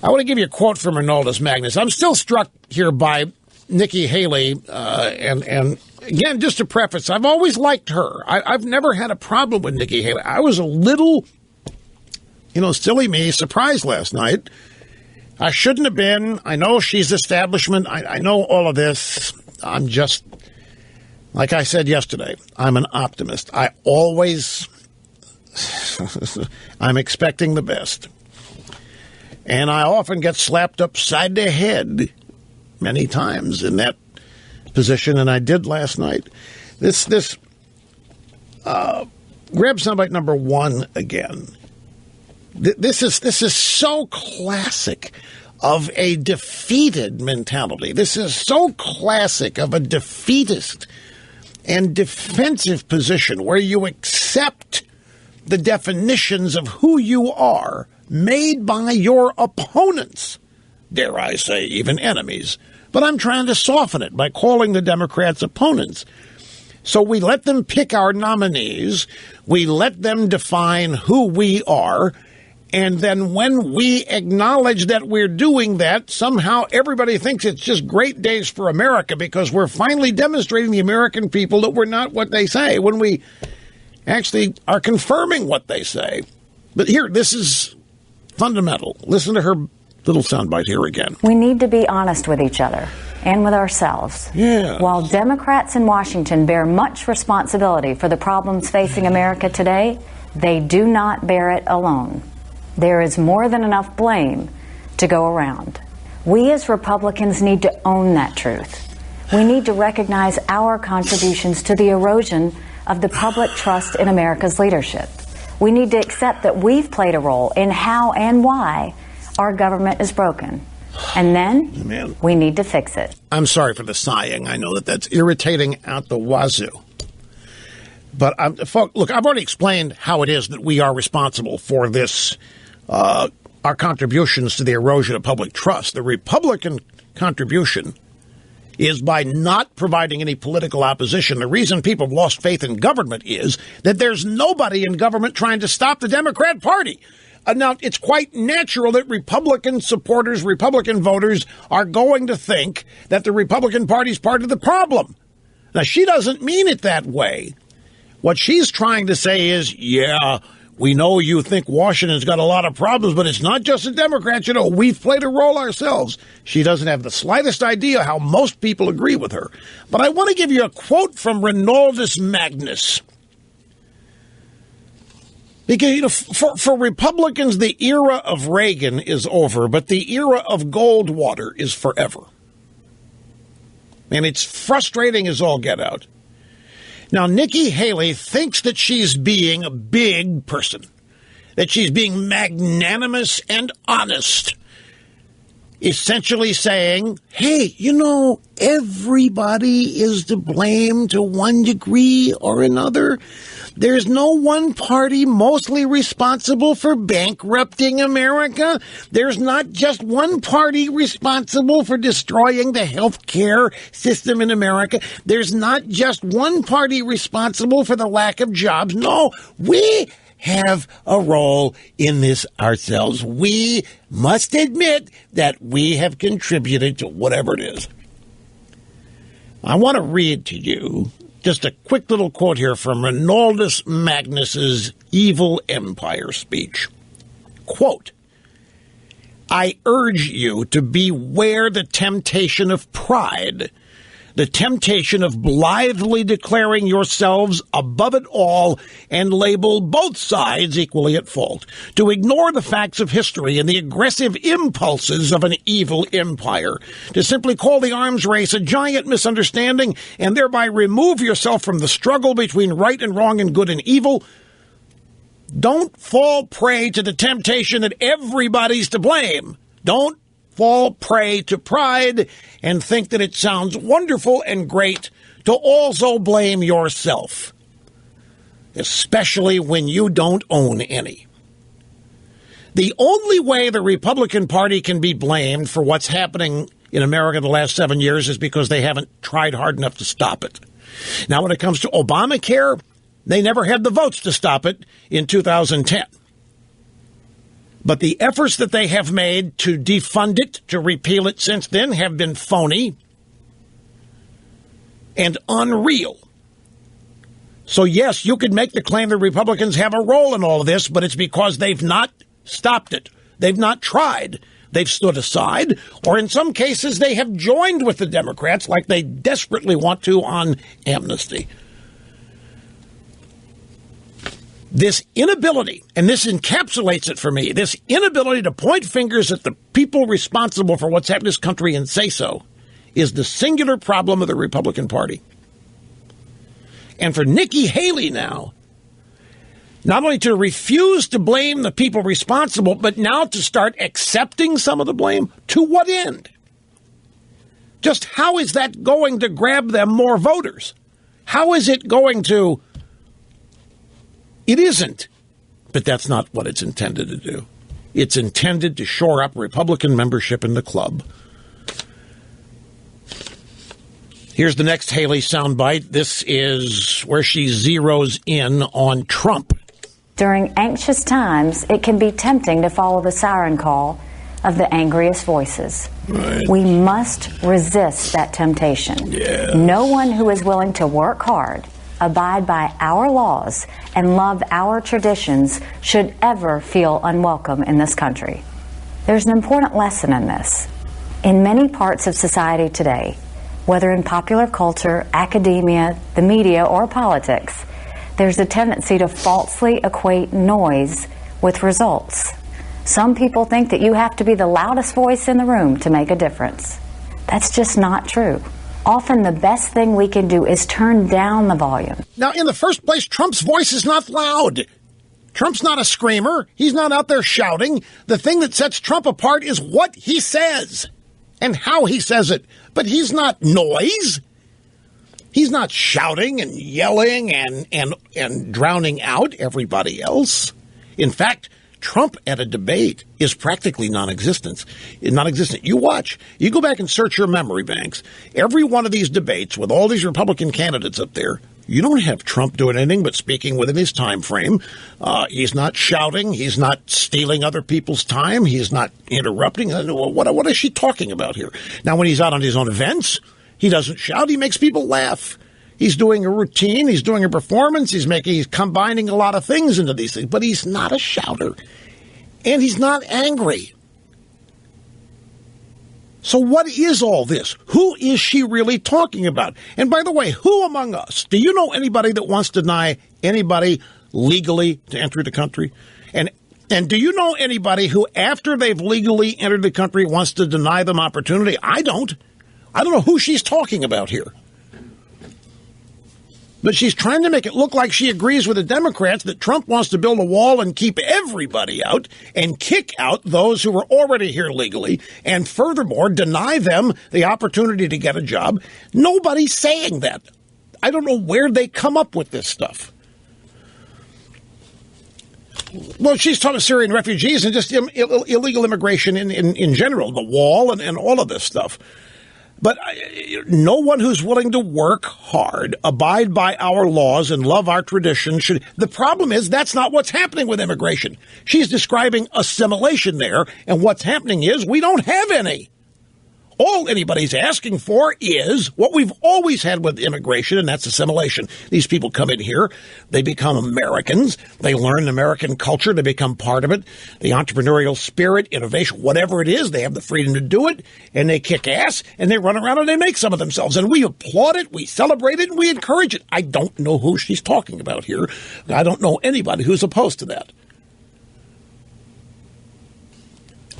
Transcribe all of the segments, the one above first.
I want to give you a quote from Arnoldus Magnus. I'm still struck here by Nikki Haley, and again, just to preface, I've always liked her. I've never had a problem with Nikki Haley. I was a little, silly me, surprised last night. I shouldn't have been. I know she's establishment. I know all of this. I'm just, like I said yesterday, I'm an optimist. I'm expecting the best. And I often get slapped upside the head many times in that position, and I did last night. Grab soundbite number one again. This is so classic of a defeated mentality. This is so classic of a defeatist and defensive position where you accept the definitions of who you are made by your opponents, dare I say, even enemies. But I'm trying to soften it by calling the Democrats opponents. So we let them pick our nominees, we let them define who we are, and then when we acknowledge that we're doing that, somehow everybody thinks it's just great days for America because we're finally demonstrating the American people that we're not what they say, when we actually are confirming what they say. But here, this is fundamental. Listen to her little soundbite here again. We need to be honest with each other and with ourselves. Yeah. While Democrats in Washington bear much responsibility for the problems facing America today, they do not bear it alone. There is more than enough blame to go around. We as Republicans need to own that truth. We need to recognize our contributions to the erosion of the public trust in America's leadership. We need to accept that we've played a role in how and why our government is broken. And then we need to fix it. I'm sorry for the sighing. I know that's irritating out the wazoo. But, look, I've already explained how it is that we are responsible for this, our contributions to the erosion of public trust. The Republican contribution is by not providing any political opposition. The reason people have lost faith in government is that there's nobody in government trying to stop the Democrat Party. Now, it's quite natural that Republican supporters, Republican voters are going to think that the Republican Party is part of the problem. Now, she doesn't mean it that way. What she's trying to say is, yeah, we know you think Washington's got a lot of problems, but it's not just the Democrats. We've played a role ourselves. She doesn't have the slightest idea how most people agree with her. But I want to give you a quote from Arnoldus Magnus. Because, for Republicans, the era of Reagan is over, but the era of Goldwater is forever. And it's frustrating as all get out. Now, Nikki Haley thinks that she's being a big person, that she's being magnanimous and honest, essentially saying, hey, everybody is to blame to one degree or another. There's no one party mostly responsible for bankrupting America. There's not just one party responsible for destroying the health care system in America. There's not just one party responsible for the lack of jobs. No, we have a role in this ourselves. We must admit that we have contributed to whatever it is. I want to read to you just a quick little quote here from Arnoldus Magnus's Evil Empire speech. Quote, I urge you to beware the temptation of pride, the temptation of blithely declaring yourselves above it all and label both sides equally at fault, to ignore the facts of history and the aggressive impulses of an evil empire, to simply call the arms race a giant misunderstanding and thereby remove yourself from the struggle between right and wrong and good and evil. Don't fall prey to the temptation that everybody's to blame. Don't fall prey to pride and think that it sounds wonderful and great to also blame yourself, especially when you don't own any. The only way the Republican Party can be blamed for what's happening in America the last 7 years is because they haven't tried hard enough to stop it. Now, when it comes to Obamacare, they never had the votes to stop it in 2010. But the efforts that they have made to defund it, to repeal it since then, have been phony and unreal. So, yes, you could make the claim that Republicans have a role in all of this, but it's because they've not stopped it. They've not tried. They've stood aside, or in some cases, they have joined with the Democrats like they desperately want to on amnesty. This inability, and this encapsulates it for me, this inability to point fingers at the people responsible for what's happened in this country and say so, is the singular problem of the Republican Party. And for Nikki Haley now, not only to refuse to blame the people responsible, but now to start accepting some of the blame, to what end? Just how is that going to grab them more voters? How is it going to... It isn't. But that's not what it's intended to do. It's intended to shore up Republican membership in the club. Here's the next Haley soundbite. This is where she zeroes in on Trump. During anxious times, it can be tempting to follow the siren call of the angriest voices. Right. We must resist that temptation. Yeah. No one who is willing to work hard, abide by our laws, and love our traditions should ever feel unwelcome in this country. There's an important lesson in this. In many parts of society today, whether in popular culture, academia, the media, or politics, there's a tendency to falsely equate noise with results. Some people think that you have to be the loudest voice in the room to make a difference. That's just not true. Often the best thing we can do is turn down the volume. Now, in the first place, Trump's voice is not loud. Trump's not a screamer. He's not out there shouting. The thing that sets Trump apart is what he says and how he says it. But he's not noise. He's not shouting and yelling and drowning out everybody else. In fact, Trump at a debate is practically non-existent. You watch. You go back and search your memory banks. Every one of these debates with all these Republican candidates up there, you don't have Trump doing anything but speaking within his time frame. He's not shouting. He's not stealing other people's time. He's not interrupting. What is she talking about here? Now, when he's out on his own events, he doesn't shout. He makes people laugh. He's doing a routine. He's doing a performance. He's combining a lot of things into these things. But he's not a shouter. And he's not angry. So what is all this? Who is she really talking about? And by the way, who among us? Do you know anybody that wants to deny anybody legally to enter the country? And do you know anybody who, after they've legally entered the country, wants to deny them opportunity? I don't. I don't know who she's talking about here. But she's trying to make it look like she agrees with the Democrats that Trump wants to build a wall and keep everybody out and kick out those who were already here legally and furthermore deny them the opportunity to get a job. Nobody's saying that. I don't know where they come up with this stuff. Well, she's talking Syrian refugees and just illegal immigration in general, the wall and all of this stuff. But no one who's willing to work hard, abide by our laws, and love our tradition should. The problem is that's not what's happening with immigration. She's describing assimilation there, and what's happening is we don't have any. All anybody's asking for is what we've always had with immigration, and that's assimilation. These people come in here, they become Americans, they learn American culture, they become part of it, the entrepreneurial spirit, innovation, whatever it is, they have the freedom to do it, and they kick ass, and they run around and they make some of themselves, and we applaud it, we celebrate it, and we encourage it. I don't know who she's talking about here. I don't know anybody who's opposed to that.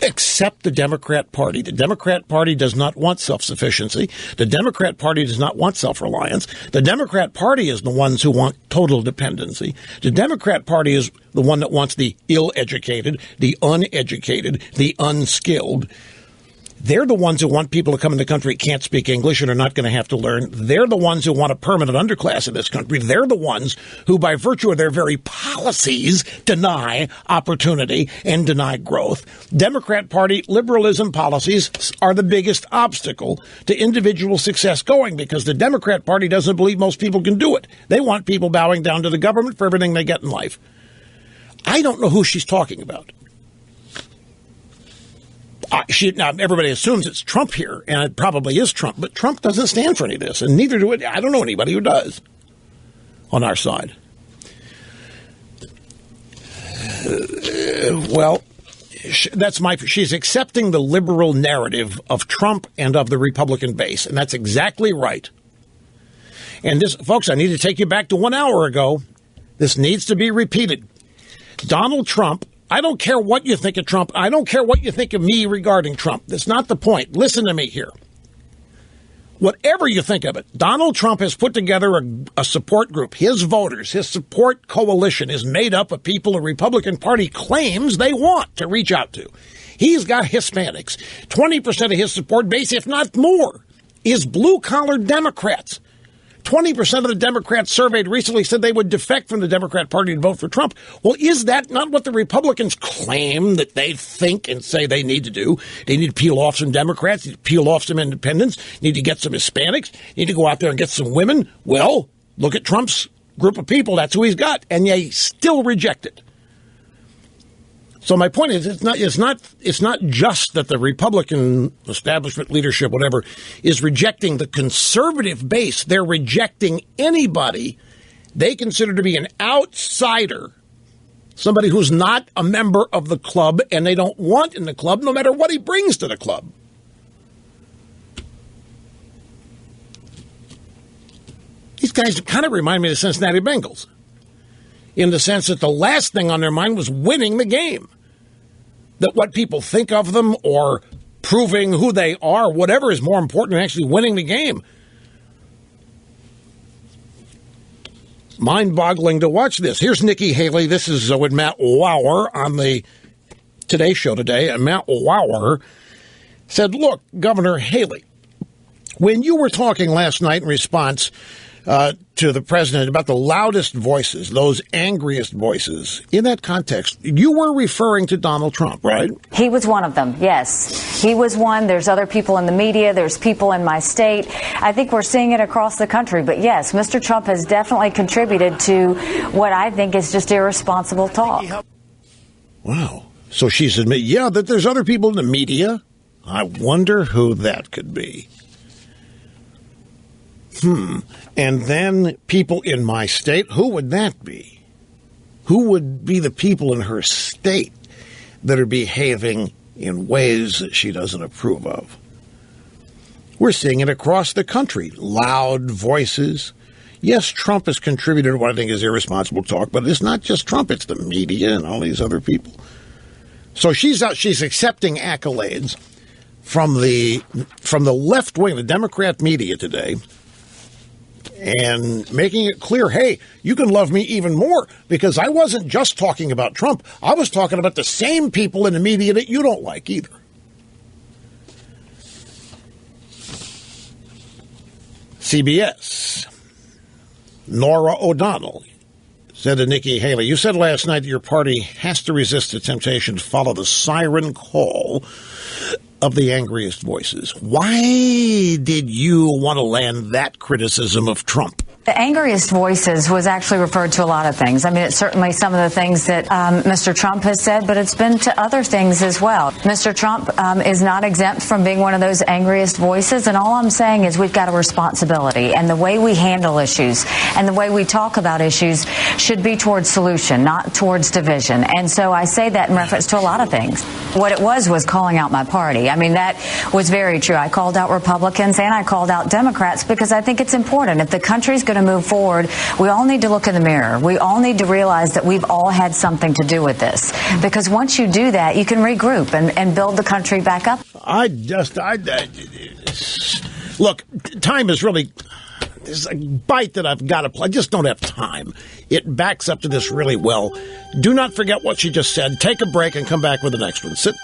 Except the Democrat Party. The Democrat Party does not want self-sufficiency. The Democrat Party does not want self-reliance. The Democrat Party is the ones who want total dependency. The Democrat Party is the one that wants the ill-educated, the uneducated, the unskilled. They're the ones who want people to come in the country who can't speak English and are not going to have to learn. They're the ones who want a permanent underclass in this country. They're the ones who, by virtue of their very policies, deny opportunity and deny growth. Democrat Party liberalism policies are the biggest obstacle to individual success going because the Democrat Party doesn't believe most people can do it. They want people bowing down to the government for everything they get in life. I don't know who she's talking about. Now, everybody assumes it's Trump here, and it probably is Trump, but Trump doesn't stand for any of this, and neither do it. I don't know anybody who does on our side. Well, she's accepting the liberal narrative of Trump and of the Republican base, and that's exactly right. And this, folks, I need to take you back to 1 hour ago. This needs to be repeated. Donald Trump, I don't care what you think of Trump. I don't care what you think of me regarding Trump. That's not the point. Listen to me here. Whatever you think of it, Donald Trump has put together a support group. His voters, his support coalition is made up of people the Republican Party claims they want to reach out to. He's got Hispanics. 20% of his support base, if not more, is blue-collar Democrats. 20% of the Democrats surveyed recently said they would defect from the Democrat Party to vote for Trump. Well, is that not what the Republicans claim that they think and say they need to do? They need to peel off some Democrats, need to peel off some independents, need to get some Hispanics, need to go out there and get some women. Well, look at Trump's group of people. That's who he's got. And they still reject it. So my point is, it's not just that the Republican establishment, leadership, whatever, is rejecting the conservative base. They're rejecting anybody they consider to be an outsider, somebody who's not a member of the club and they don't want in the club, no matter what he brings to the club. These guys kind of remind me of the Cincinnati Bengals, in the sense that the last thing on their mind was winning the game. That what people think of them or proving who they are, whatever is more important than actually winning the game. Mind-boggling to watch this. Here's Nikki Haley. This is with Matt Lauer on the Today Show today. And Matt Lauer said, look, Governor Haley, when you were talking last night in response to the president about the loudest voices, those angriest voices, in that context, you were referring to Donald Trump, right? He was one of them, yes. He was one. There's other people in the media. There's people in my state. I think we're seeing it across the country. But yes, Mr. Trump has definitely contributed to what I think is just irresponsible talk. Wow. So she's admitted, yeah, that there's other people in the media. I wonder who that could be. And then people in my state, who would that be? Who would be the people in her state that are behaving in ways that she doesn't approve of? We're seeing it across the country. Loud voices. Yes, Trump has contributed to what I think is irresponsible talk, but it's not just Trump, it's the media and all these other people. So she's accepting accolades from the left wing, the Democrat media today, and making it clear, hey, you can love me even more, because I wasn't just talking about Trump. I was talking about the same people in the media that you don't like either. CBS, Nora O'Donnell said to Nikki Haley, you said last night that your party has to resist the temptation to follow the siren call of the angriest voices. Why did you want to land that criticism of Trump? The angriest voices was actually referred to a lot of things. I mean, it's certainly some of the things that Mr. Trump has said, but it's been to other things as well. Mr. Trump is not exempt from being one of those angriest voices, and all I'm saying is we've got a responsibility, and the way we handle issues and the way we talk about issues should be towards solution, not towards division. And so I say that in reference to a lot of things. What it was calling out my party. I mean, that was very true. I called out Republicans and I called out Democrats because I think it's important. If the country's going to move forward, we all need to look in the mirror. We all need to realize that we've all had something to do with this. Because once you do that, you can regroup and build the country back up. Look, time is really, there's a bite that I've got to play. I just don't have time. It backs up to this really well. Do not forget what she just said. Take a break and come back with the next one. Sit.